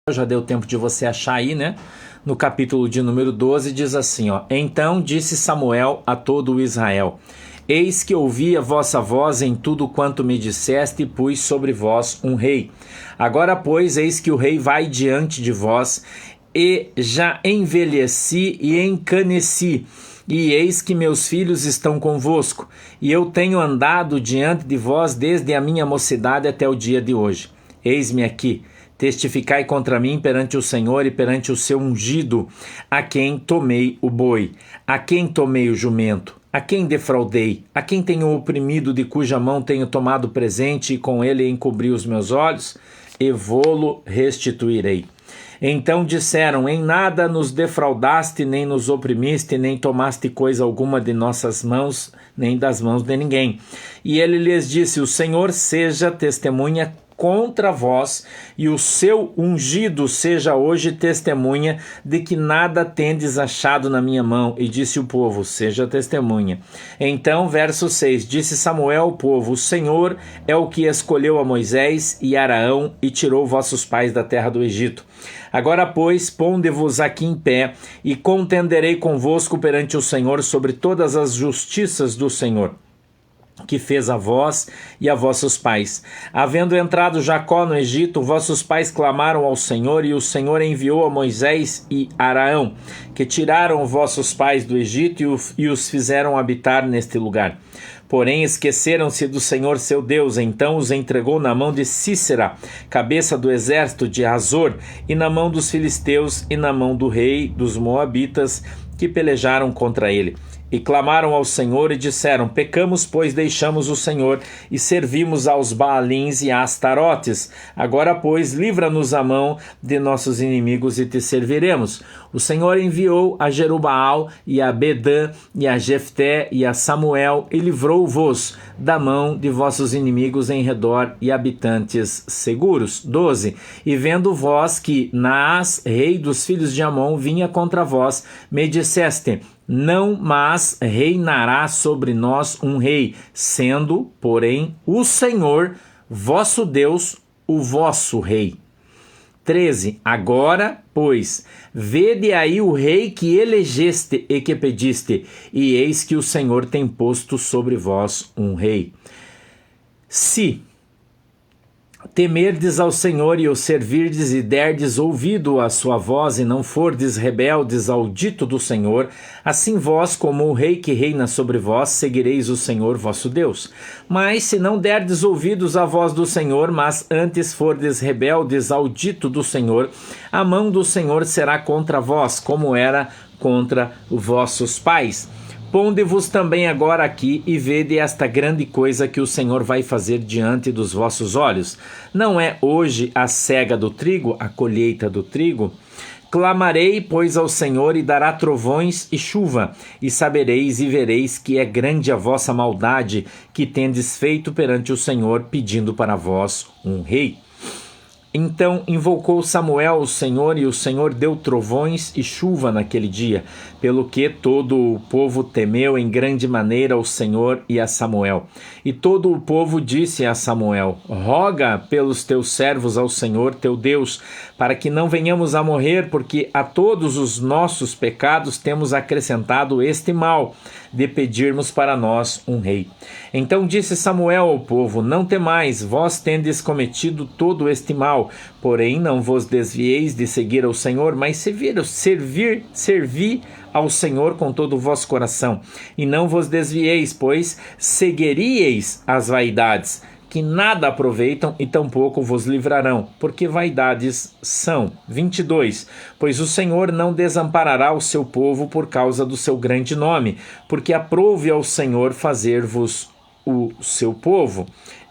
Já deu tempo de você achar aí, né? No capítulo de número 12 diz assim, ó: Então disse Samuel a todo o Israel: Eis que ouvi a vossa voz em tudo quanto me disseste e pus sobre vós um rei. Agora, pois, eis que o rei vai diante de vós, e já envelheci e encaneci, e eis que meus filhos estão convosco, e eu tenho andado diante de vós desde a minha mocidade até o dia de hoje. Eis-me aqui. Testificai contra mim perante o Senhor e perante o seu ungido, a quem tomei o boi, a quem tomei o jumento, a quem defraudei, a quem tenho oprimido, de cuja mão tenho tomado presente e com ele encobri os meus olhos, e vô-lo restituirei. Então disseram: Em nada nos defraudaste, nem nos oprimiste, nem tomaste coisa alguma de nossas mãos, nem das mãos de ninguém. E ele lhes disse: O Senhor seja testemunha contra vós, e o seu ungido seja hoje testemunha de que nada tendes achado na minha mão. E disse o povo: Seja testemunha. Então, verso 6, disse Samuel ao povo: O Senhor é o que escolheu a Moisés e Araão e tirou vossos pais da terra do Egito. Agora, pois, ponde-vos aqui em pé, e contenderei convosco perante o Senhor sobre todas as justiças do Senhor, que fez a vós e a vossos pais. Havendo entrado Jacó no Egito, vossos pais clamaram ao Senhor, e o Senhor enviou a Moisés e Araão, que tiraram vossos pais do Egito e os fizeram habitar neste lugar. Porém esqueceram-se do Senhor seu Deus. Então os entregou na mão de Sísera, cabeça do exército de Azor, e na mão dos filisteus, e na mão do rei dos moabitas, que pelejaram contra ele. E clamaram ao Senhor e disseram: Pecamos, pois deixamos o Senhor e servimos aos Baalins e a Astarotes. Agora, pois, livra-nos a mão de nossos inimigos e te serviremos. O Senhor enviou a Jerubaal e a Bedã e a Jefté e a Samuel, e livrou-vos da mão de vossos inimigos em redor, e habitantes seguros. 12. E vendo vós que Naás, rei dos filhos de Amon, vinha contra vós, me disseste: Não, mas reinará sobre nós um rei, sendo, porém, o Senhor, vosso Deus, o vosso rei. 13. Agora, pois, vede aí o rei que elegeste e que pediste, e eis que o Senhor tem posto sobre vós um rei. Se temerdes ao Senhor e o servirdes e derdes ouvido à sua voz, e não fordes rebeldes ao dito do Senhor, assim vós, como o rei que reina sobre vós, seguireis o Senhor vosso Deus. Mas se não derdes ouvidos à voz do Senhor, mas antes fordes rebeldes ao dito do Senhor, a mão do Senhor será contra vós, como era contra vossos pais. Ponde-vos também agora aqui e vede esta grande coisa que o Senhor vai fazer diante dos vossos olhos. Não é hoje a cega do trigo, a colheita do trigo? Clamarei, pois, ao Senhor, e dará trovões e chuva, e sabereis e vereis que é grande a vossa maldade que tendes feito perante o Senhor, pedindo para vós um rei. Então invocou Samuel o Senhor, e o Senhor deu trovões e chuva naquele dia, pelo que todo o povo temeu em grande maneira ao Senhor e a Samuel. E todo o povo disse a Samuel: Roga pelos teus servos ao Senhor teu Deus, para que não venhamos a morrer, porque a todos os nossos pecados temos acrescentado este mal, de pedirmos para nós um rei. Então disse Samuel ao povo: Não temais, vós tendes cometido todo este mal, porém não vos desvieis de seguir ao Senhor, mas servi ao Senhor com todo o vosso coração, e não vos desvieis, pois seguiríeis as vaidades, que nada aproveitam e tampouco vos livrarão, porque vaidades são. 22. Pois o Senhor não desamparará o seu povo por causa do seu grande nome, porque aprouve ao Senhor fazer-vos o seu povo.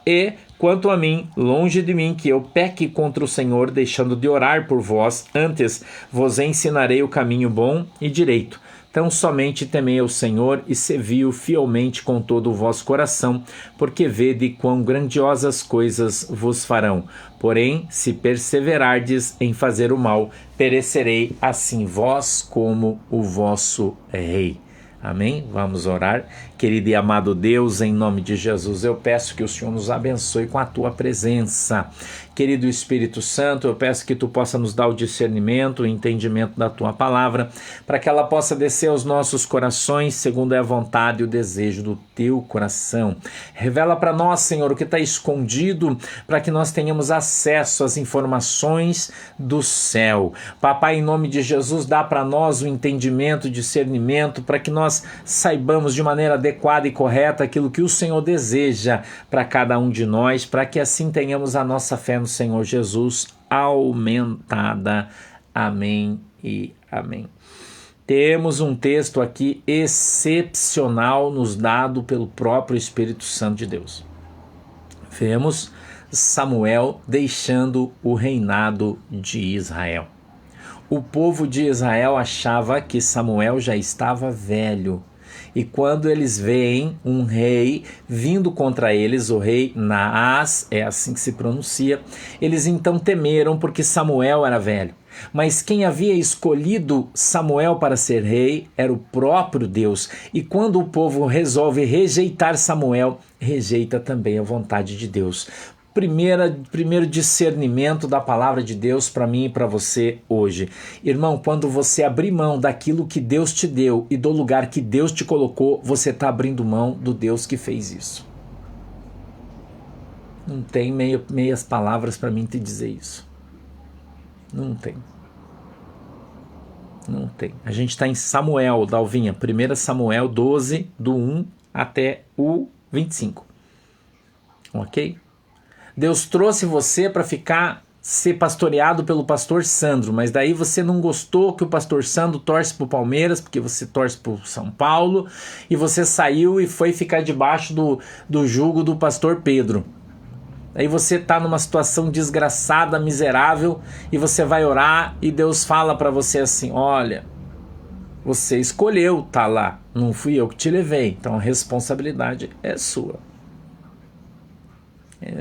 E, quanto a mim, longe de mim que eu peque contra o Senhor, deixando de orar por vós, antes vos ensinarei o caminho bom e direito. Então somente temei ao Senhor e servi-o fielmente com todo o vosso coração, porque vede quão grandiosas coisas vos farão. Porém, se perseverardes em fazer o mal, perecerei assim vós como o vosso rei. Amém? Vamos orar. Querido e amado Deus, em nome de Jesus, eu peço que o Senhor nos abençoe com a tua presença. Querido Espírito Santo, eu peço que tu possa nos dar o discernimento, o entendimento da tua palavra, para que ela possa descer aos nossos corações, segundo é a vontade e o desejo do teu coração. Revela para nós, Senhor, o que está escondido, para que nós tenhamos acesso às informações do céu. Papai, em nome de Jesus, dá para nós o entendimento, o discernimento, para que nós saibamos de maneira adequada e correta aquilo que o Senhor deseja para cada um de nós, para que assim tenhamos a nossa fé no Senhor Jesus aumentada. Amém e amém. Temos um texto aqui excepcional nos dado pelo próprio Espírito Santo de Deus. Vemos Samuel deixando o reinado de Israel. O povo de Israel achava que Samuel já estava velho. E quando eles veem um rei vindo contra eles, o rei Naás, é assim que se pronuncia, eles então temeram porque Samuel era velho. Mas quem havia escolhido Samuel para ser rei era o próprio Deus. E quando o povo resolve rejeitar Samuel, rejeita também a vontade de Deus. Primeiro discernimento da palavra de Deus para mim e para você hoje. Irmão, quando você abrir mão daquilo que Deus te deu e do lugar que Deus te colocou, você está abrindo mão do Deus que fez isso. Não tem meias palavras para mim te dizer isso. Não tem. Não tem. A gente está em Samuel, Dalvinha, 1 Samuel 12, do 1 até o 25. Ok? Deus trouxe você para ser pastoreado pelo pastor Sandro, mas daí você não gostou que o pastor Sandro torce para o Palmeiras, porque você torce para o São Paulo, e você saiu e foi ficar debaixo do jugo do pastor Pedro. Aí você está numa situação desgraçada, miserável, e você vai orar e Deus fala para você assim: olha, você escolheu estar lá, não fui eu que te levei, então a responsabilidade é sua.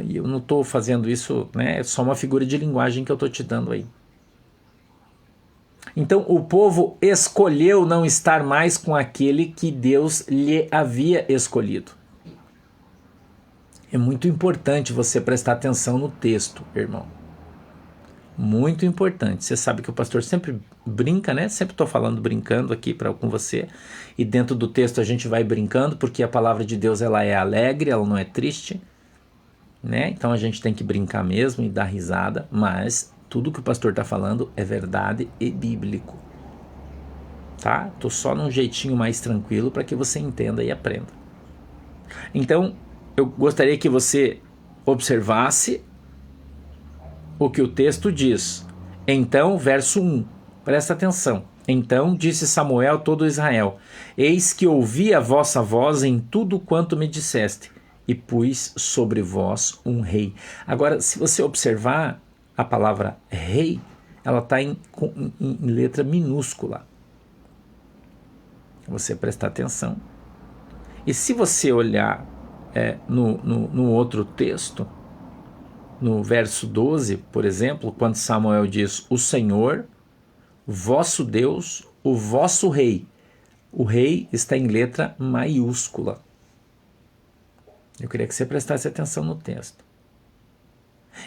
E eu não estou fazendo isso, né? É só uma figura de linguagem que eu estou te dando aí. Então o povo escolheu não estar mais com aquele que Deus lhe havia escolhido. É muito importante você prestar atenção no texto, irmão. Muito importante. Você sabe que o pastor sempre brinca, né? Sempre estou falando, brincando aqui com você. E dentro do texto a gente vai brincando, porque a palavra de Deus ela é alegre, ela não é triste. Né? Então a gente tem que brincar mesmo e dar risada, mas tudo que o pastor está falando é verdade e bíblico. Tá? Tô só num jeitinho mais tranquilo para que você entenda e aprenda. Então, eu gostaria que você observasse o que o texto diz. Então, verso 1, presta atenção. Então disse Samuel a todo Israel: eis que ouvi a vossa voz em tudo quanto me disseste, e pus sobre vós um rei. Agora, se você observar a palavra rei, ela está em letra minúscula. Você prestar atenção. E se você olhar no outro texto, no verso 12, por exemplo, quando Samuel diz: o Senhor, vosso Deus, o vosso rei. O rei está em letra maiúscula. Eu queria que você prestasse atenção no texto.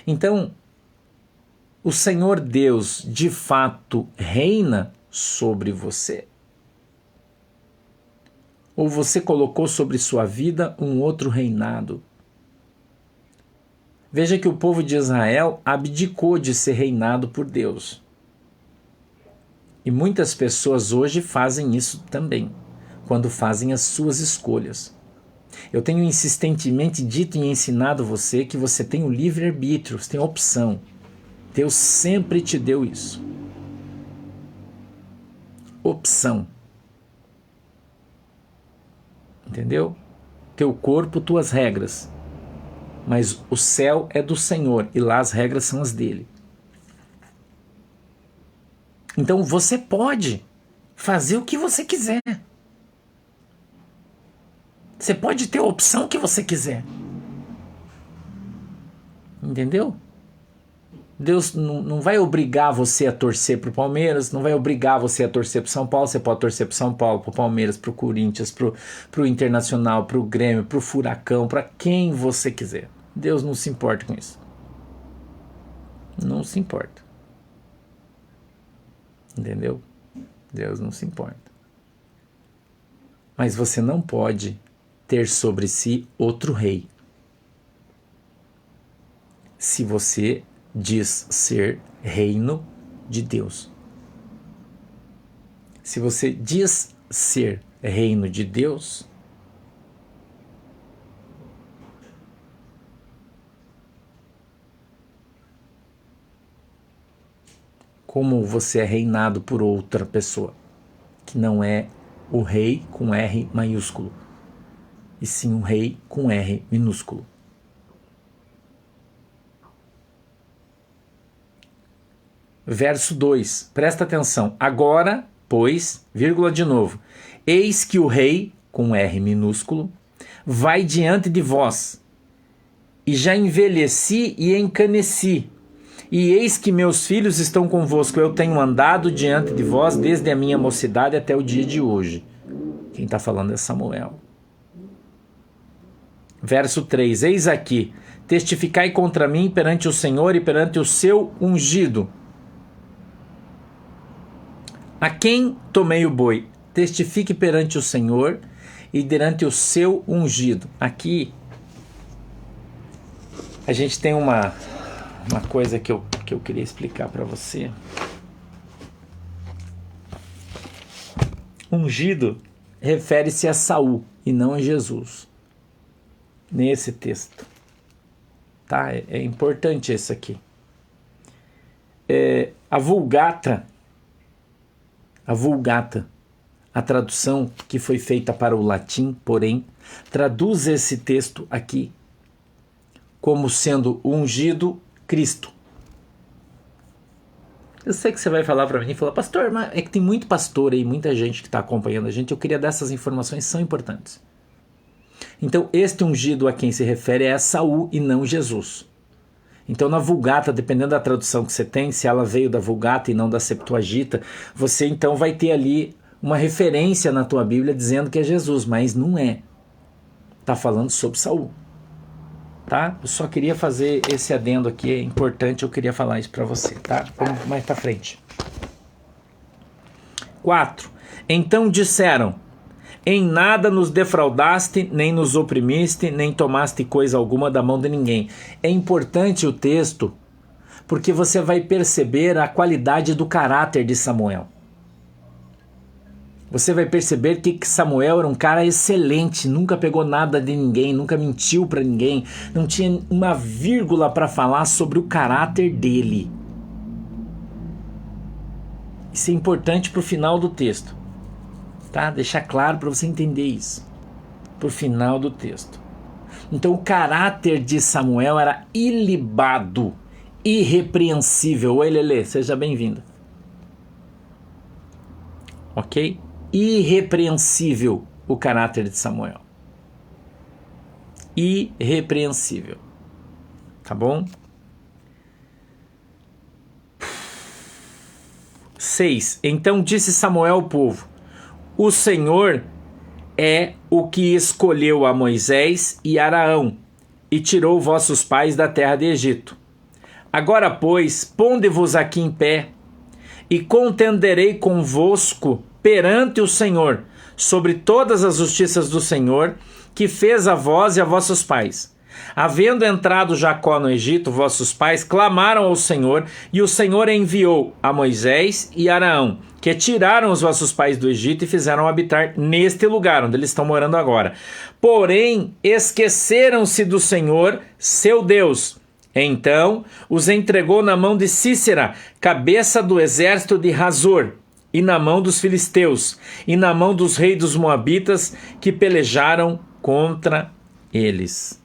Então, o Senhor Deus de fato reina sobre você? Ou você colocou sobre sua vida um outro reinado? Veja que o povo de Israel abdicou de ser reinado por Deus. E muitas pessoas hoje fazem isso também, quando fazem as suas escolhas. Eu tenho insistentemente dito e ensinado você que você tem o livre-arbítrio, você tem a opção. Deus sempre te deu isso. Opção. Entendeu? Teu corpo, tuas regras. Mas o céu é do Senhor e lá as regras são as dele. Então você pode fazer o que você quiser. Você pode ter a opção que você quiser. Entendeu? Deus não vai obrigar você a torcer para o Palmeiras, não vai obrigar você a torcer para o São Paulo. Você pode torcer para o São Paulo, para o Palmeiras, para o Corinthians, para o Internacional, para o Grêmio, para o Furacão, para quem você quiser. Deus não se importa com isso. Não se importa. Entendeu? Deus não se importa. Mas você não pode ter sobre si outro rei. Se você diz ser reino de Deus. Se você diz ser reino de Deus, como você é reinado por outra pessoa, que não é o rei com R maiúsculo, e sim um rei com R minúsculo. Verso 2, presta atenção. Agora, pois, vírgula de novo, eis que o rei, com R minúsculo, vai diante de vós, e já envelheci e encaneci, e eis que meus filhos estão convosco, eu tenho andado diante de vós desde a minha mocidade até o dia de hoje. Quem está falando é Samuel. Verso 3, eis aqui, testificai contra mim perante o Senhor e perante o seu ungido. A quem tomei o boi? Testifique perante o Senhor e perante o seu ungido. Aqui, a gente tem uma coisa que eu queria explicar para você. Ungido refere-se a Saul e não a Jesus. Nesse texto. Tá? É importante isso aqui. A Vulgata, a tradução que foi feita para o latim, porém, traduz esse texto aqui como sendo ungido Cristo. Eu sei que você vai falar para mim e falar, pastor, mas é que tem muito pastor aí, muita gente que está acompanhando a gente, eu queria dar essas informações, são importantes. Então, este ungido a quem se refere é a Saul e não Jesus. Então, na Vulgata, dependendo da tradução que você tem, se ela veio da Vulgata e não da Septuaginta, você então vai ter ali uma referência na tua Bíblia dizendo que é Jesus, mas não é. Está falando sobre Saul. Tá? Eu só queria fazer esse adendo aqui, é importante, eu queria falar isso para você, tá? Vamos mais para frente. 4. Então disseram, em nada nos defraudaste, nem nos oprimiste, nem tomaste coisa alguma da mão de ninguém. É importante o texto, porque você vai perceber a qualidade do caráter de Samuel. Você vai perceber que Samuel era um cara excelente, nunca pegou nada de ninguém, nunca mentiu para ninguém, não tinha uma vírgula para falar sobre o caráter dele. Isso é importante para o final do texto, tá? Deixar claro para você entender isso, para o final do texto. Então o caráter de Samuel era ilibado, irrepreensível. Oi, Lelê, seja bem-vindo. Ok? Irrepreensível o caráter de Samuel. Irrepreensível. Tá bom? 6. Então disse Samuel ao povo, o Senhor é o que escolheu a Moisés e Araão e tirou vossos pais da terra de Egito. Agora, pois, ponde-vos aqui em pé e contenderei convosco perante o Senhor, sobre todas as justiças do Senhor, que fez a vós e a vossos pais. Havendo entrado Jacó no Egito, vossos pais clamaram ao Senhor, e o Senhor enviou a Moisés e Araão, que tiraram os vossos pais do Egito e fizeram habitar neste lugar, onde eles estão morando agora. Porém, esqueceram-se do Senhor, seu Deus. Então, os entregou na mão de Sísera, cabeça do exército de Hazor, e na mão dos filisteus, e na mão dos reis dos moabitas, que pelejaram contra eles.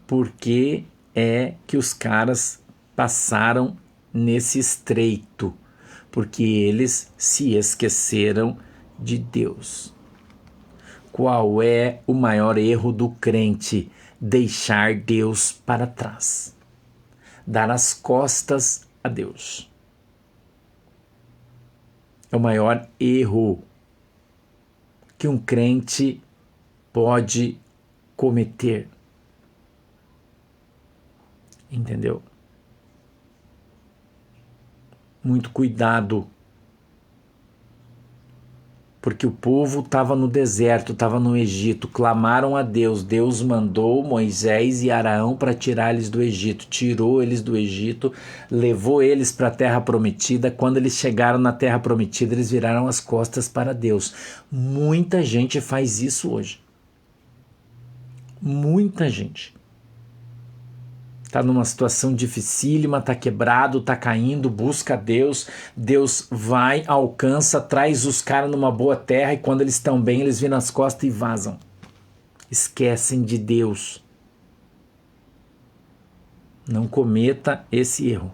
Por que é que os caras passaram nesse estreito? Porque eles se esqueceram de Deus. Qual é o maior erro do crente? Deixar Deus para trás. dar as costas a Deus. É o maior erro que um crente pode cometer. Entendeu? Muito cuidado. Porque o povo estava no deserto, estava no Egito, clamaram a Deus. Deus mandou Moisés e Arão para tirar eles do Egito. Tirou eles do Egito, levou eles para a terra prometida. Quando eles chegaram na terra prometida, eles viraram as costas para Deus. Muita gente faz isso hoje. Muita gente. Está numa situação dificílima, está quebrado, está caindo, busca a Deus. Deus vai, alcança, traz os caras numa boa terra e quando eles estão bem, eles viram as costas e vazam. Esquecem de Deus. Não cometa esse erro.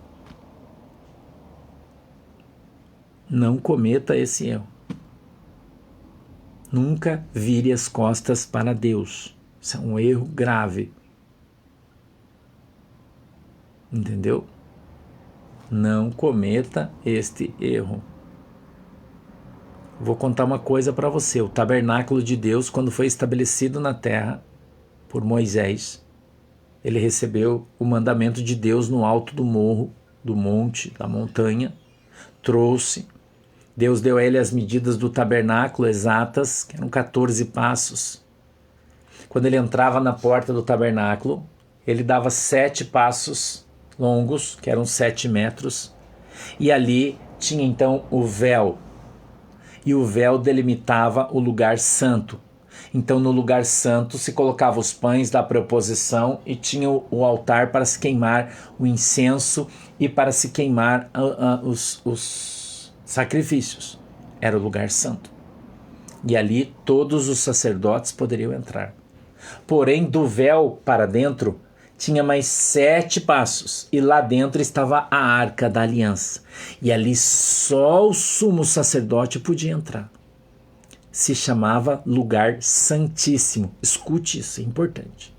Não cometa esse erro. Nunca vire as costas para Deus. Isso é um erro grave. Entendeu? Não cometa este erro. Vou contar uma coisa para você. O tabernáculo de Deus, quando foi estabelecido na terra por Moisés, ele recebeu o mandamento de Deus no alto do morro, do monte, da montanha, trouxe. Deus deu a ele as medidas do tabernáculo exatas, que eram 14 passos. Quando ele entrava na porta do tabernáculo, ele dava 7 passos longos, que eram 7 metros, e ali tinha então o véu, e o véu delimitava o lugar santo. Então no lugar santo se colocava os pães da proposição e tinha o altar para se queimar o incenso e para se queimar os sacrifícios. Era o lugar santo. E ali todos os sacerdotes poderiam entrar. Porém, do véu para dentro tinha mais 7 passos, e lá dentro estava a Arca da Aliança. E ali só o sumo sacerdote podia entrar. Se chamava Lugar Santíssimo. Escute isso, é importante.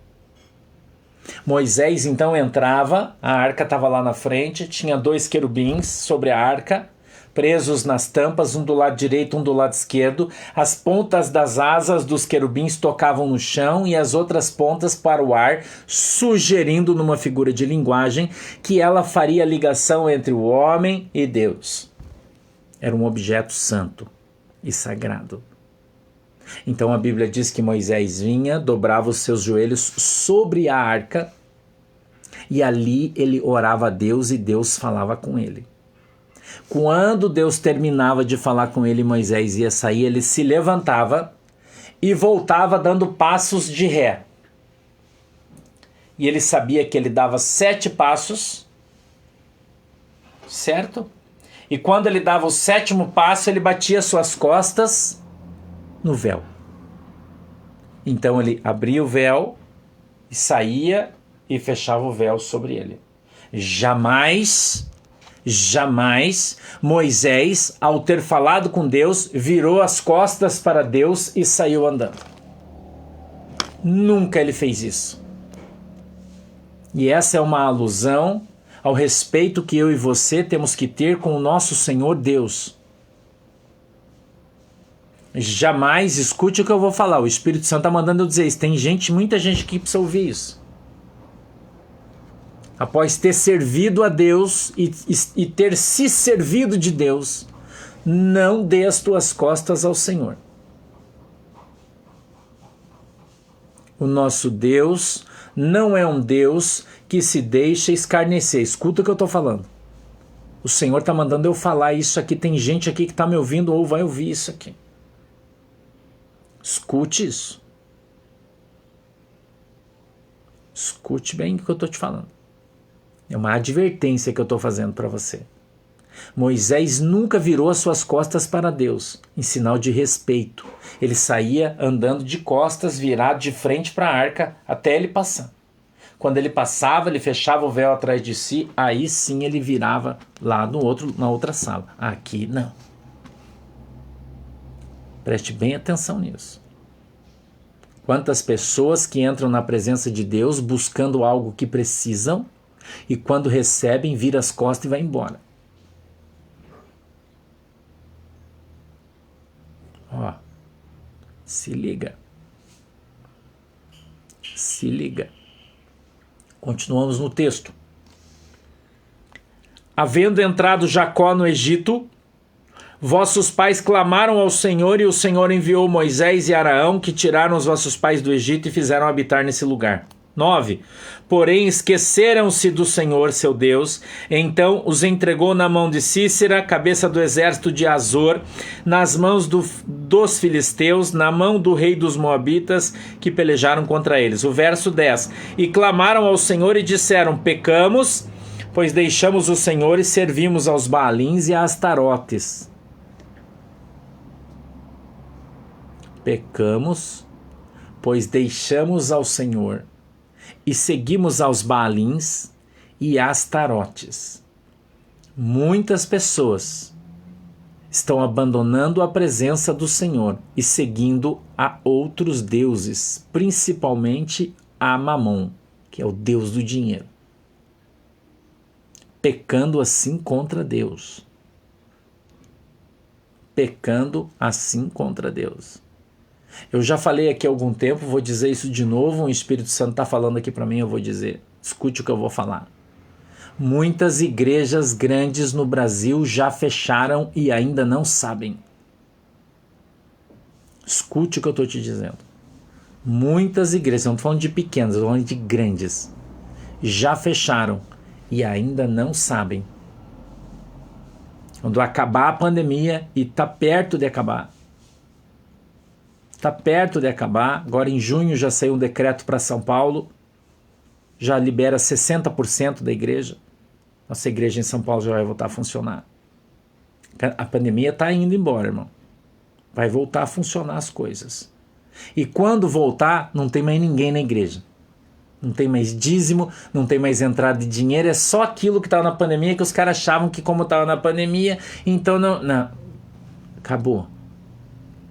Moisés então entrava, a arca estava lá na frente, tinha 2 querubins sobre a arca, presos nas tampas, um do lado direito, um do lado esquerdo. As pontas das asas dos querubins tocavam no chão e as outras pontas para o ar, sugerindo numa figura de linguagem que ela faria ligação entre o homem e Deus. Era um objeto santo e sagrado. Então a Bíblia diz que Moisés vinha, dobrava os seus joelhos sobre a arca e ali ele orava a Deus e Deus falava com ele. Quando Deus terminava de falar com ele, Moisés ia sair, ele se levantava e voltava dando passos de ré. E ele sabia que ele dava 7 passos, certo? E quando ele dava o 7º passo, ele batia suas costas no véu. Então ele abria o véu e saía e fechava o véu sobre ele. Jamais Moisés, ao ter falado com Deus, virou as costas para Deus e saiu andando. Nunca ele fez isso. E essa é uma alusão ao respeito que eu e você temos que ter com o nosso Senhor Deus. Jamais, escute o que eu vou falar, o Espírito Santo está mandando eu dizer isso. Tem muita gente que precisa ouvir isso. Após ter servido a Deus e ter se servido de Deus, não dê as tuas costas ao Senhor. O nosso Deus não é um Deus que se deixa escarnecer. Escuta o que eu estou falando. O Senhor está mandando eu falar isso aqui. Tem gente aqui que está me ouvindo ou vai ouvir isso aqui. Escute isso. Escute bem o que eu estou te falando. É uma advertência que eu estou fazendo para você. Moisés nunca virou as suas costas para Deus, em sinal de respeito. Ele saía andando de costas, virado de frente para a arca, até ele passar. Quando ele passava, ele fechava o véu atrás de si, aí sim ele virava lá na outra sala. Aqui não. Preste bem atenção nisso. Quantas pessoas que entram na presença de Deus buscando algo que precisam, E quando recebem, vira as costas e vai embora. Ó, se liga. Se liga. Continuamos no texto. Havendo entrado Jacó no Egito, vossos pais clamaram ao Senhor, e o Senhor enviou Moisés e Araão, que tiraram os vossos pais do Egito e fizeram habitar nesse lugar. 9. Porém esqueceram-se do Senhor, seu Deus, então os entregou na mão de Sísera, cabeça do exército de Azor, nas mãos dos filisteus, na mão do rei dos moabitas, que pelejaram contra eles. O verso 10. E clamaram ao Senhor e disseram: pecamos, pois deixamos o Senhor e servimos aos Baalins e a Astarotes. Pecamos, pois deixamos ao Senhor e seguimos aos Baalins e Astarotes. Muitas pessoas estão abandonando a presença do Senhor e seguindo a outros deuses, principalmente a Mamon, que é o deus do dinheiro. Pecando assim contra Deus. Pecando assim contra Deus. Eu já falei aqui há algum tempo, vou dizer isso de novo, o Espírito Santo está falando aqui para mim, eu vou dizer. Escute o que eu vou falar. Muitas igrejas grandes no Brasil já fecharam e ainda não sabem. Escute o que eu estou te dizendo. Muitas igrejas, não estou falando de pequenas, estou falando de grandes, já fecharam e ainda não sabem. Quando acabar a pandemia, e está perto de acabar, está perto de acabar. Agora em junho já saiu um decreto para São Paulo, já libera 60% da igreja. Nossa igreja em São Paulo já vai voltar a funcionar. A pandemia está indo embora, irmão. Vai voltar a funcionar as coisas. E quando voltar, não tem mais ninguém na igreja. Não tem mais dízimo, não tem mais entrada de dinheiro, é só aquilo que estava na pandemia, que os caras achavam que como estava na pandemia, então não. Acabou.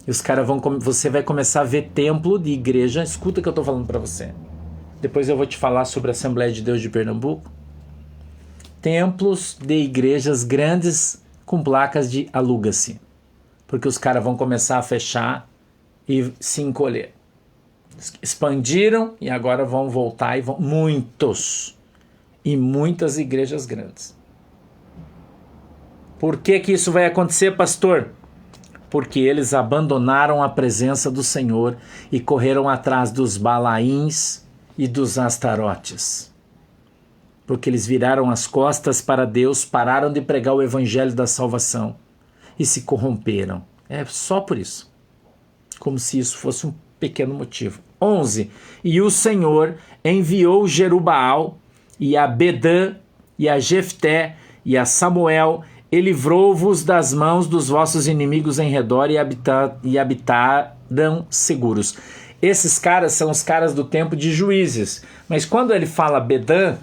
E os caras você vai começar a ver templo de igreja. Escuta o que eu estou falando para você. Depois eu vou te falar sobre a Assembleia de Deus de Pernambuco. Templos de igrejas grandes com placas de aluga-se. Porque os caras vão começar a fechar e se encolher. Expandiram e agora vão voltar e vão. Muitos. E muitas igrejas grandes. Por que isso vai acontecer, pastor? Porque eles abandonaram a presença do Senhor e correram atrás dos Balaíns e dos Astarotes. Porque eles viraram as costas para Deus, pararam de pregar o evangelho da salvação e se corromperam. É só por isso. Como se isso fosse um pequeno motivo. 11. E o Senhor enviou Jerubaal e a Bedã e a Jefté e a Samuel, e livrou-vos das mãos dos vossos inimigos em redor e habitaram seguros. Esses caras são os caras do tempo de Juízes. Mas quando ele fala Bedã,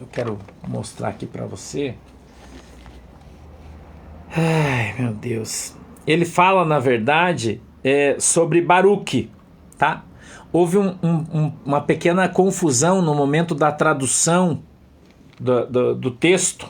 eu quero mostrar aqui para você. Ai, meu Deus. Ele fala, na verdade, sobre Baruque, tá? Houve uma pequena confusão no momento da tradução do texto.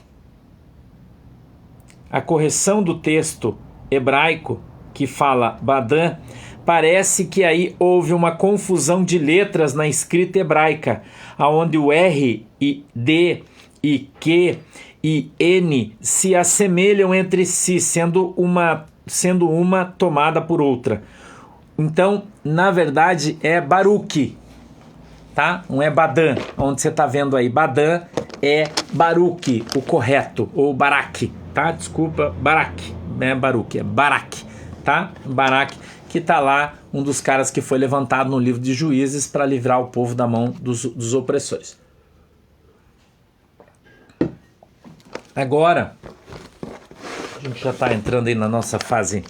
A correção do texto hebraico, que fala Badã, parece que aí houve uma confusão de letras na escrita hebraica, onde o R e D e Q e N se assemelham entre si, sendo uma tomada por outra. Então, na verdade, é Baruque, tá? Não é Badã, onde você está vendo aí. Badã é Baruque, o correto, ou Baraque, tá? Desculpa, Baraque, não é Baruque, é Baraque, tá? Baraque, que está lá, um dos caras que foi levantado no livro de Juízes para livrar o povo da mão dos opressores. Agora, a gente já está entrando aí na nossa fase,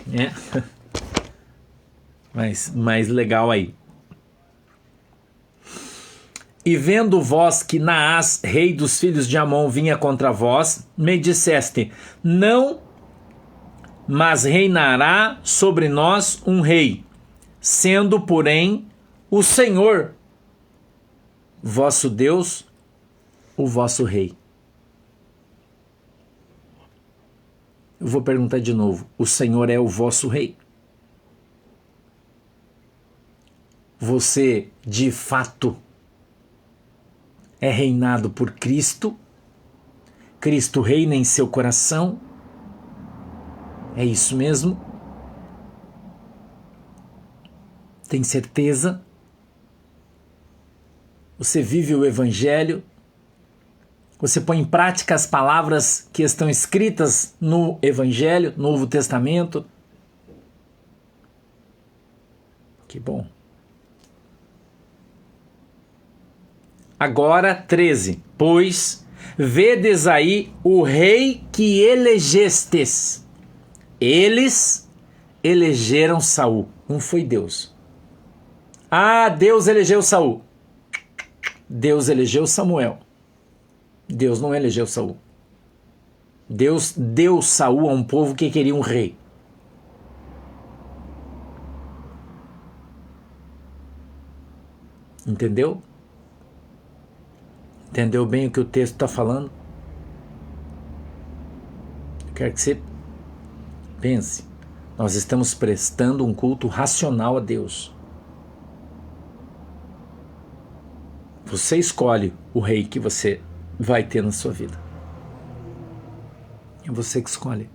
né? mais legal aí. E vendo vós que Naás, rei dos filhos de Amon, vinha contra vós, me disseste: não, mas reinará sobre nós um rei, sendo, porém, o Senhor vosso Deus, o vosso rei. Eu vou perguntar de novo. O Senhor é o vosso rei? Você, de fato, é reinado por Cristo? Cristo reina em seu coração? É isso mesmo? Tem certeza? Você vive o Evangelho? Você põe em prática as palavras que estão escritas no Evangelho, no Novo Testamento? Que bom. Agora, 13. Pois vedes aí o rei que elegestes. Eles elegeram Saul. Não foi Deus. Ah, Deus elegeu Saul. Deus elegeu Samuel. Deus não elegeu Saul. Deus deu Saul a um povo que queria um rei. Entendeu? Entendeu bem o que o texto está falando? Eu quero que você pense. Nós estamos prestando um culto racional a Deus. Você escolhe o rei que você vai ter na sua vida. É você que escolhe.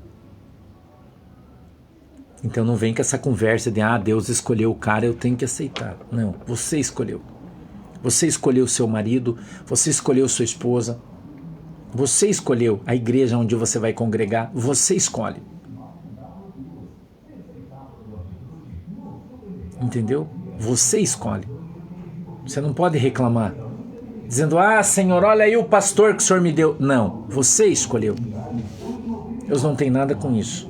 Então não vem com essa conversa de Deus escolheu o cara, eu tenho que aceitar. Não, você escolheu. Você escolheu seu marido, você escolheu sua esposa, você escolheu a igreja onde você vai congregar, você escolhe. Entendeu? Você escolhe. Você não pode reclamar, dizendo, Senhor, olha aí o pastor que o Senhor me deu. Não, você escolheu. Deus não tem nada com isso.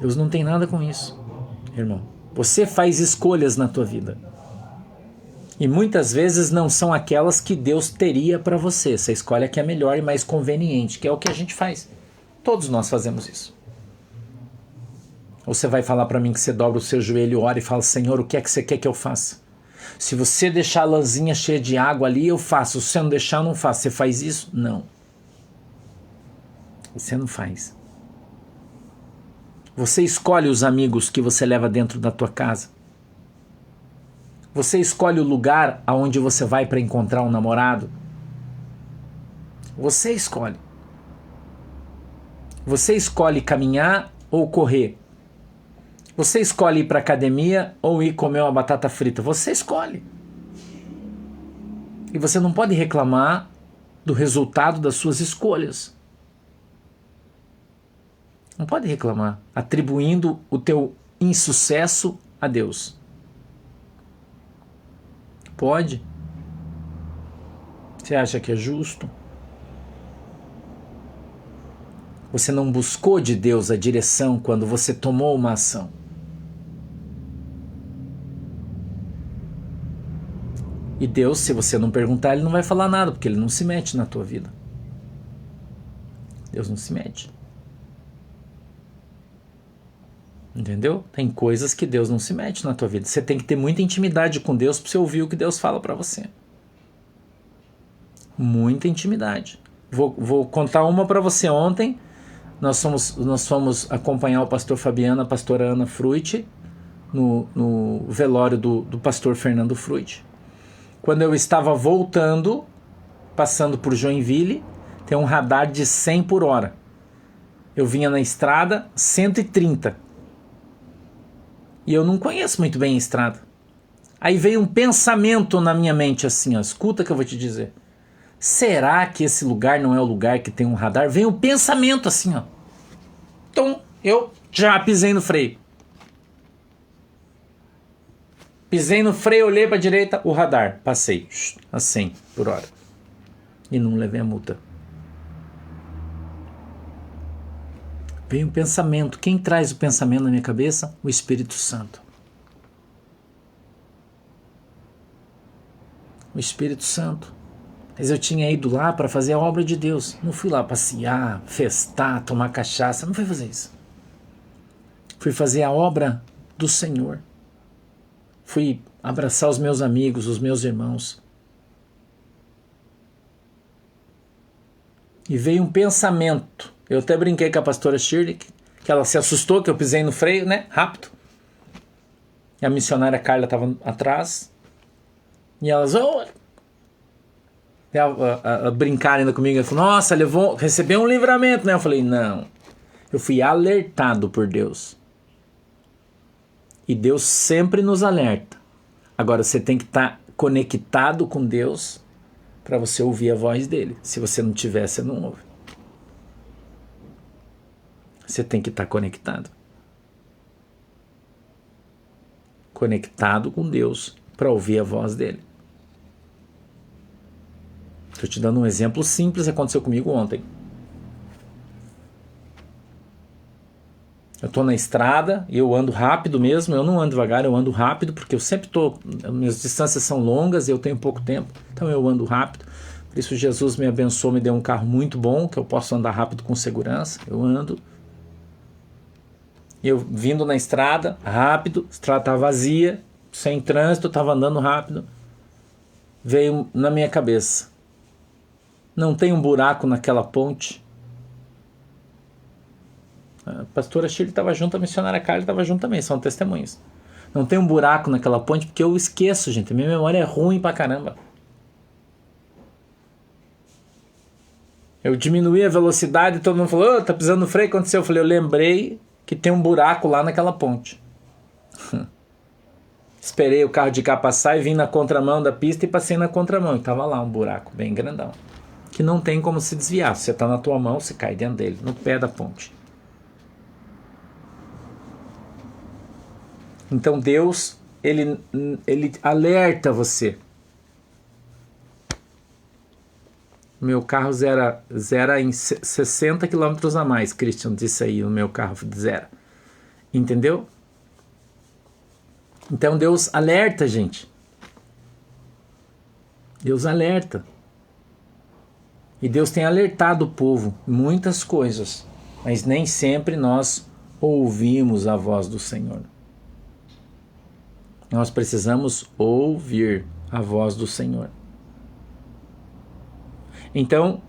Deus não tem nada com isso, irmão. Você faz escolhas na tua vida. E muitas vezes não são aquelas que Deus teria para você. Você escolhe a que é melhor e mais conveniente, que é o que a gente faz. Todos nós fazemos isso. Ou você vai falar para mim que você dobra o seu joelho, ora e fala, Senhor, o que é que você quer que eu faça? Se você deixar a lãzinha cheia de água ali, eu faço. Se você não deixar, eu não faço. Você faz isso? Não. Você não faz. Você escolhe os amigos que você leva dentro da tua casa. Você escolhe o lugar aonde você vai para encontrar um namorado. Você escolhe. Você escolhe caminhar ou correr. Você escolhe ir para academia ou ir comer uma batata frita. Você escolhe. E você não pode reclamar do resultado das suas escolhas. Não pode reclamar, atribuindo o teu insucesso a Deus. Pode? Você acha que é justo? Você não buscou de Deus a direção quando você tomou uma ação. E Deus, se você não perguntar, Ele não vai falar nada, porque Ele não se mete na tua vida. Deus não se mete. Entendeu? Tem coisas que Deus não se mete na tua vida. Você tem que ter muita intimidade com Deus para você ouvir o que Deus fala para você. Muita intimidade. Vou contar uma para você. Ontem nós fomos acompanhar o pastor Fabiano, a pastora Ana Fruit, no velório do pastor Fernando Fruit. Quando eu estava voltando, passando por Joinville, tem um radar de 100 por hora. Eu vinha na estrada 130. E eu não conheço muito bem a estrada. Aí veio um pensamento na minha mente assim, escuta que eu vou te dizer. Será que esse lugar não é o lugar que tem um radar? Veio um pensamento assim, Então, eu já pisei no freio. Pisei no freio, olhei para a direita, o radar. Passei a 100 por hora. E não levei a multa. Veio um pensamento. Quem traz o pensamento na minha cabeça? O Espírito Santo. O Espírito Santo. Mas eu tinha ido lá para fazer a obra de Deus. Não fui lá passear, festar, tomar cachaça. Não fui fazer isso. Fui fazer a obra do Senhor. Fui abraçar os meus amigos, os meus irmãos. E veio um pensamento. Eu até brinquei com a pastora Shirley, que ela se assustou que eu pisei no freio, né? Rápido. E a missionária Carla estava atrás. E elas, brincaram ainda comigo. Ela falou, nossa, recebeu um livramento, né? Eu falei, não. Eu fui alertado por Deus. E Deus sempre nos alerta. Agora você tem que estar conectado com Deus para você ouvir a voz dele. Se você não tiver, você não ouve. Você tem que estar conectado. Conectado com Deus para ouvir a voz dele. Estou te dando um exemplo simples, aconteceu comigo ontem. Eu estou na estrada e eu ando rápido mesmo, eu não ando devagar, eu ando rápido, porque eu sempre estou, minhas distâncias são longas e eu tenho pouco tempo, então eu ando rápido. Por isso Jesus me abençoou, me deu um carro muito bom, que eu posso andar rápido com segurança, eu ando. Eu vindo na estrada, rápido, a estrada estava vazia, sem trânsito, estava andando rápido. Veio na minha cabeça, não tem um buraco naquela ponte? A pastora Shirley estava junto, a missionária Carla estava junto também, são testemunhas. Não tem um buraco naquela ponte, porque eu esqueço, gente, minha memória é ruim pra caramba. Eu diminuí a velocidade e todo mundo falou, tá pisando no freio, o que aconteceu? Eu falei, eu lembrei que tem um buraco lá naquela ponte. Esperei o carro de cá passar e vim na contramão da pista e passei na contramão. E tava lá um buraco bem grandão, que não tem como se desviar. Se você tá na tua mão, você cai dentro dele, no pé da ponte. Então Deus, ele alerta você. Meu carro zera em 60 km a mais, Christian disse aí, o meu carro zera. Entendeu? Então Deus alerta, gente. Deus alerta. E Deus tem alertado o povo muitas coisas, mas nem sempre nós ouvimos a voz do Senhor. Nós precisamos ouvir a voz do Senhor. Então,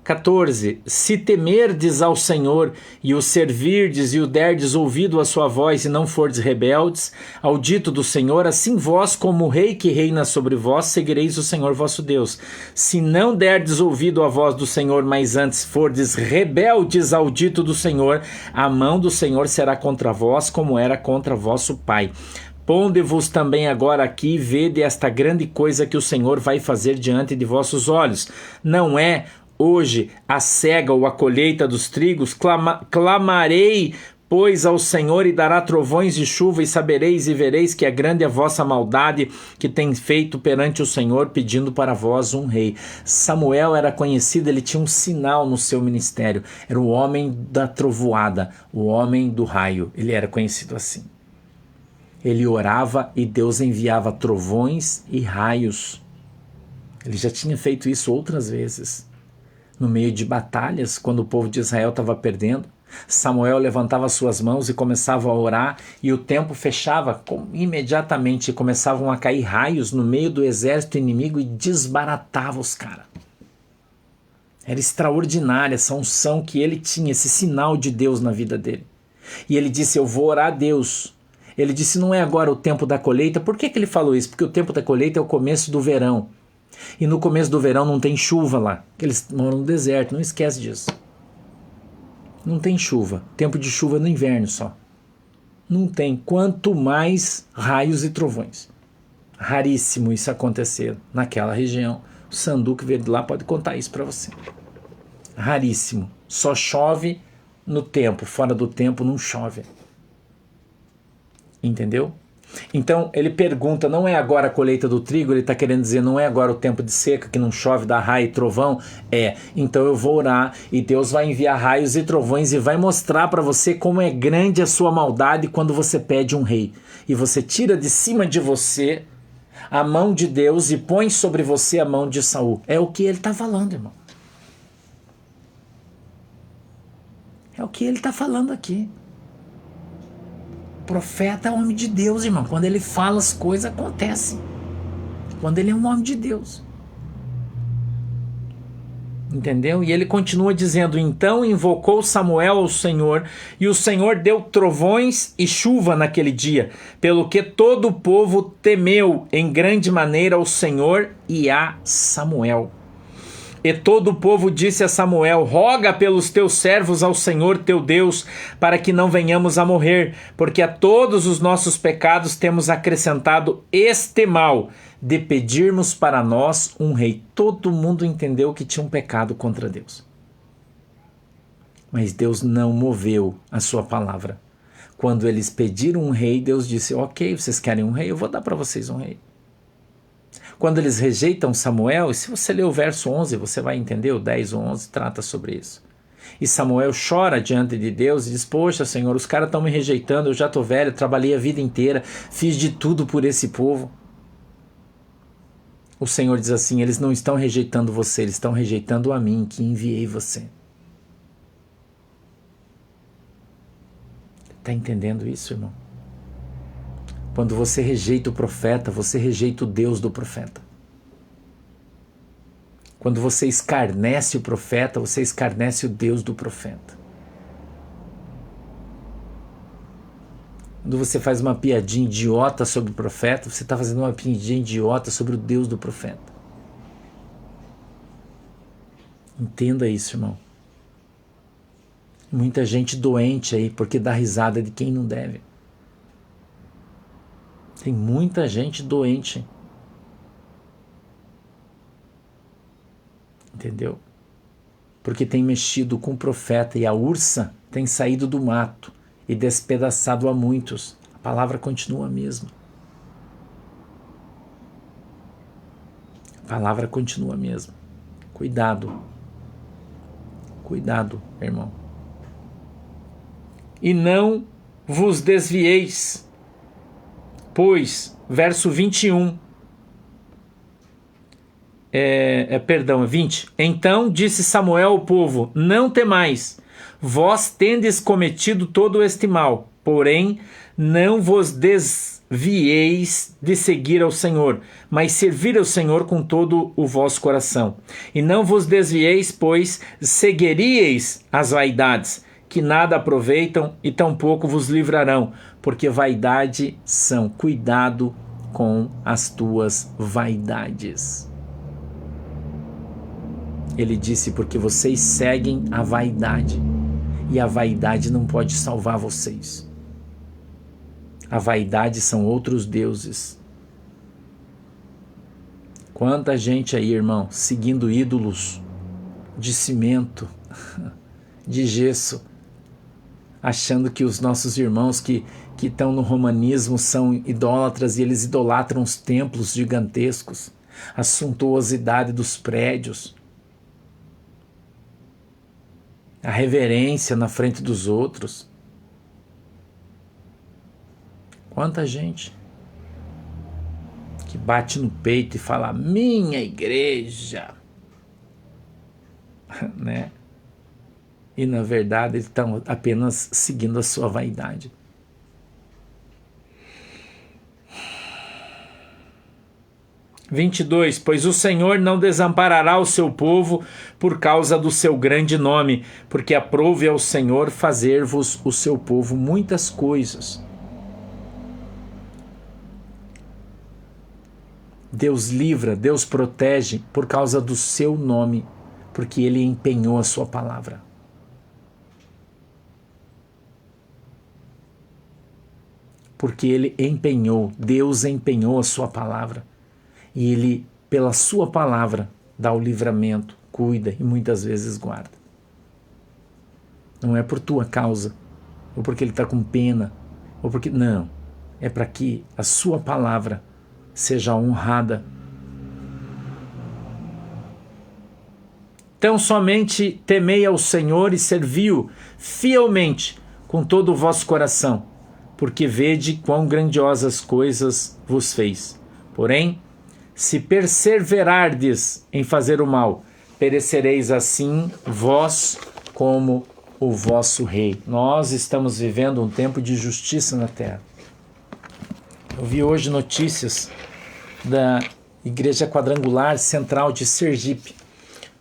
14. Se temerdes ao Senhor e o servirdes e o derdes ouvido à sua voz e não fordes rebeldes ao dito do Senhor, assim vós, como o rei que reina sobre vós, seguireis o Senhor vosso Deus. Se não derdes ouvido à voz do Senhor, mas antes fordes rebeldes ao dito do Senhor, a mão do Senhor será contra vós, como era contra vosso pai. Ponde-vos também agora aqui e vede esta grande coisa que o Senhor vai fazer diante de vossos olhos. Não é hoje a cega ou a colheita dos trigos? Clamarei, pois, ao Senhor e dará trovões de chuva, e sabereis e vereis que é grande a vossa maldade que tem feito perante o Senhor, pedindo para vós um rei. Samuel era conhecido, ele tinha um sinal no seu ministério. Era o homem da trovoada, o homem do raio. Ele era conhecido assim. Ele orava e Deus enviava trovões e raios. Ele já tinha feito isso outras vezes. No meio de batalhas, quando o povo de Israel estava perdendo, Samuel levantava suas mãos e começava a orar, e o tempo fechava imediatamente, começavam a cair raios no meio do exército inimigo e desbaratava os caras. Era extraordinária essa unção que ele tinha, esse sinal de Deus na vida dele. E ele disse, eu vou orar a Deus. Ele disse, não é agora o tempo da colheita. Por que ele falou isso? Porque o tempo da colheita é o começo do verão. E no começo do verão não tem chuva lá. Porque eles moram no deserto, não esquece disso. Não tem chuva. Tempo de chuva no inverno só. Não tem. Quanto mais raios e trovões. Raríssimo isso acontecer naquela região. O Sandu que veio de lá pode contar isso para você. Raríssimo. Só chove no tempo. Fora do tempo não chove. Entendeu? Então ele pergunta, não é agora a colheita do trigo, ele está querendo dizer, não é agora o tempo de seca que não chove, dá raio e trovão? É, então eu vou orar e Deus vai enviar raios e trovões e vai mostrar para você como é grande a sua maldade quando você pede um rei. E você tira de cima de você a mão de Deus e põe sobre você a mão de Saul. É o que ele está falando, irmão. É o que ele está falando aqui. Profeta é homem de Deus, irmão. Quando ele fala, as coisas acontecem. Quando ele é um homem de Deus. Entendeu? E ele continua dizendo: então invocou Samuel ao Senhor, e o Senhor deu trovões e chuva naquele dia, pelo que todo o povo temeu em grande maneira ao Senhor e a Samuel. E todo o povo disse a Samuel: roga pelos teus servos ao Senhor teu Deus, para que não venhamos a morrer, porque a todos os nossos pecados temos acrescentado este mal, de pedirmos para nós um rei. Todo mundo entendeu que tinha um pecado contra Deus. Mas Deus não moveu a sua palavra. Quando eles pediram um rei, Deus disse: ok, vocês querem um rei? Eu vou dar para vocês um rei. Quando eles rejeitam Samuel, e se você ler o verso 11, você vai entender, o 10 ou 11 trata sobre isso. E Samuel chora diante de Deus e diz: poxa, Senhor, os caras estão me rejeitando, eu já estou velho, trabalhei a vida inteira, fiz de tudo por esse povo. O Senhor diz assim: eles não estão rejeitando você, eles estão rejeitando a mim, que enviei você. Está entendendo isso, irmão? Quando você rejeita o profeta, você rejeita o Deus do profeta. Quando você escarnece o profeta, você escarnece o Deus do profeta. Quando você faz uma piadinha idiota sobre o profeta, você está fazendo uma piadinha idiota sobre o Deus do profeta. Entenda isso, irmão. Muita gente doente aí porque dá risada de quem não deve. Tem muita gente doente. Entendeu? Porque tem mexido com o profeta e a ursa tem saído do mato e despedaçado a muitos. A palavra continua a mesma. A palavra continua a mesma. Cuidado. Cuidado, irmão. E não vos desvieis, pois, verso 21, 20. Então disse Samuel ao povo: não temais, vós tendes cometido todo este mal, porém não vos desvieis de seguir ao Senhor, mas servir ao Senhor com todo o vosso coração. E não vos desvieis, pois seguiríeis as vaidades, que nada aproveitam e tampouco vos livrarão, porque vaidade são. Cuidado com as tuas vaidades. Ele disse: porque vocês seguem a vaidade, e a vaidade não pode salvar vocês. A vaidade são outros deuses. Quanta gente aí, irmão, seguindo ídolos de cimento, de gesso, achando que os nossos irmãos que estão no romanismo são idólatras, e eles idolatram os templos gigantescos, a suntuosidade dos prédios, a reverência na frente dos outros. Quanta gente que bate no peito e fala: minha igreja, né? E na verdade eles estão apenas seguindo a sua vaidade. (verso 22) Pois o Senhor não desamparará o seu povo por causa do seu grande nome, porque aprouve ao Senhor fazer-vos o seu povo muitas coisas. Deus livra, Deus protege por causa do seu nome, porque Ele empenhou a sua palavra. Porque Ele empenhou, Deus empenhou a sua palavra. E Ele, pela sua palavra, dá o livramento, cuida e muitas vezes guarda. Não é por tua causa, ou porque Ele está com pena, ou porque... Não, é para que a sua palavra seja honrada. Então somente temei ao Senhor e servi-o fielmente com todo o vosso coração, porque vede quão grandiosas coisas vos fez. Porém, se perseverardes em fazer o mal, perecereis assim vós como o vosso rei. Nós estamos vivendo um tempo de justiça na terra. Eu vi hoje notícias da Igreja Quadrangular Central de Sergipe,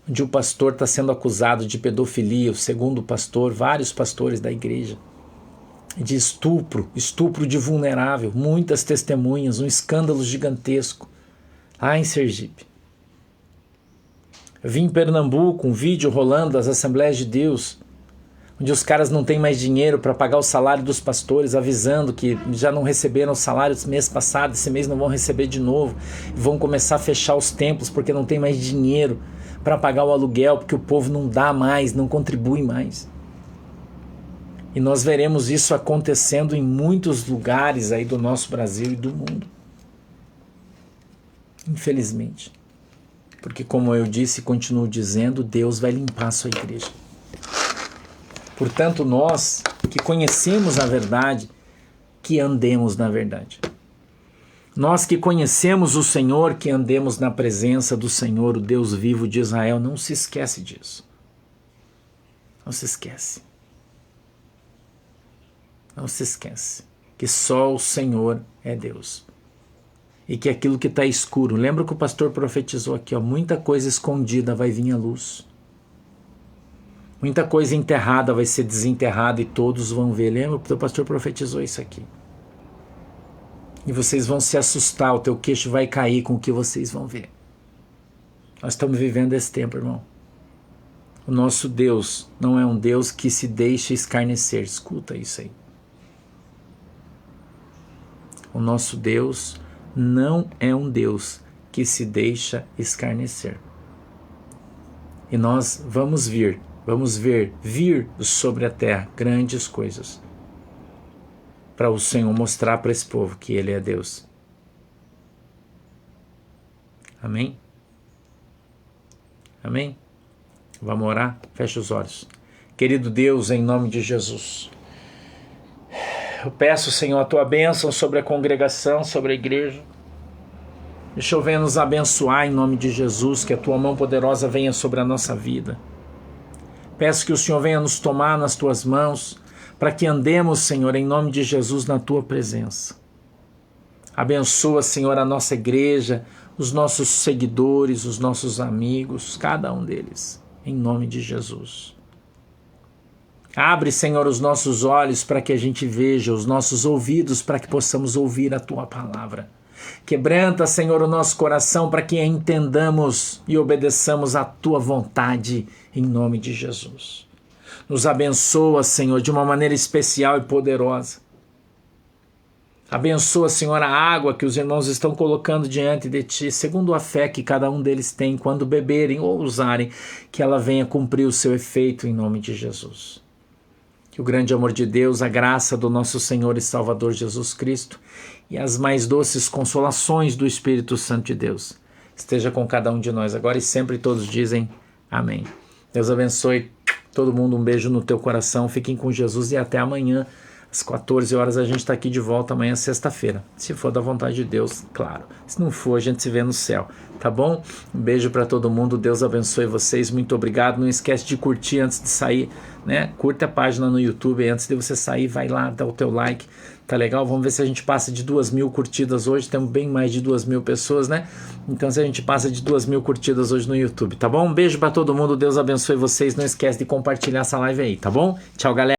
onde o pastor está sendo acusado de pedofilia, o segundo pastor, vários pastores da igreja, de estupro de vulnerável, muitas testemunhas, um escândalo gigantesco, lá em Sergipe. Eu vi em Pernambuco um vídeo rolando das Assembleias de Deus, onde os caras não têm mais dinheiro para pagar o salário dos pastores, avisando que já não receberam o salário do mês passado, esse mês não vão receber de novo, vão começar a fechar os templos porque não tem mais dinheiro para pagar o aluguel, porque o povo não dá mais, não contribui mais. E nós veremos isso acontecendo em muitos lugares aí do nosso Brasil e do mundo. Infelizmente. Porque, como eu disse e continuo dizendo, Deus vai limpar a sua igreja. Portanto, nós que conhecemos a verdade, que andemos na verdade. Nós que conhecemos o Senhor, que andemos na presença do Senhor, o Deus vivo de Israel, não se esquece disso. Não se esquece. Não se esquece que só o Senhor é Deus. E que aquilo que está escuro, lembra que o pastor profetizou aqui, ó, muita coisa escondida vai vir à luz. Muita coisa enterrada vai ser desenterrada e todos vão ver. Lembra que o pastor profetizou isso aqui? E vocês vão se assustar, o teu queixo vai cair com o que vocês vão ver. Nós estamos vivendo esse tempo, irmão. O nosso Deus não é um Deus que se deixa escarnecer. Escuta isso aí. O nosso Deus não é um Deus que se deixa escarnecer. E nós vamos ver vir sobre a terra grandes coisas para o Senhor mostrar para esse povo que Ele é Deus. Amém? Amém? Vamos orar? Fecha os olhos. Querido Deus, em nome de Jesus, eu peço, Senhor, a Tua bênção sobre a congregação, sobre a igreja. Deixa eu venha nos abençoar em nome de Jesus, que a Tua mão poderosa venha sobre a nossa vida. Peço que o Senhor venha nos tomar nas Tuas mãos, para que andemos, Senhor, em nome de Jesus, na Tua presença. Abençoa, Senhor, a nossa igreja, os nossos seguidores, os nossos amigos, cada um deles, em nome de Jesus. Abre, Senhor, os nossos olhos para que a gente veja, os nossos ouvidos para que possamos ouvir a Tua palavra. Quebranta, Senhor, o nosso coração para que entendamos e obedeçamos a Tua vontade, em nome de Jesus. Nos abençoa, Senhor, de uma maneira especial e poderosa. Abençoa, Senhor, a água que os irmãos estão colocando diante de Ti, segundo a fé que cada um deles tem, quando beberem ou usarem, que ela venha cumprir o seu efeito, em nome de Jesus. Que o grande amor de Deus, a graça do nosso Senhor e Salvador Jesus Cristo e as mais doces consolações do Espírito Santo de Deus esteja com cada um de nós agora e sempre. Todos dizem amém. Deus abençoe todo mundo, um beijo no teu coração, fiquem com Jesus e até amanhã, às 14 horas a gente está aqui de volta, amanhã sexta-feira, se for da vontade de Deus, claro, se não for a gente se vê no céu, tá bom? Um beijo para todo mundo, Deus abençoe vocês, muito obrigado, não esquece de curtir antes de sair, né? Curta a página no YouTube, antes de você sair, vai lá, dá o teu like, tá legal? Vamos ver se a gente passa de 2.000 curtidas hoje, temos bem mais de 2.000 pessoas, né? Então se a gente passa de 2.000 curtidas hoje no YouTube, tá bom? Um beijo para todo mundo, Deus abençoe vocês, não esquece de compartilhar essa live aí, tá bom? Tchau, galera!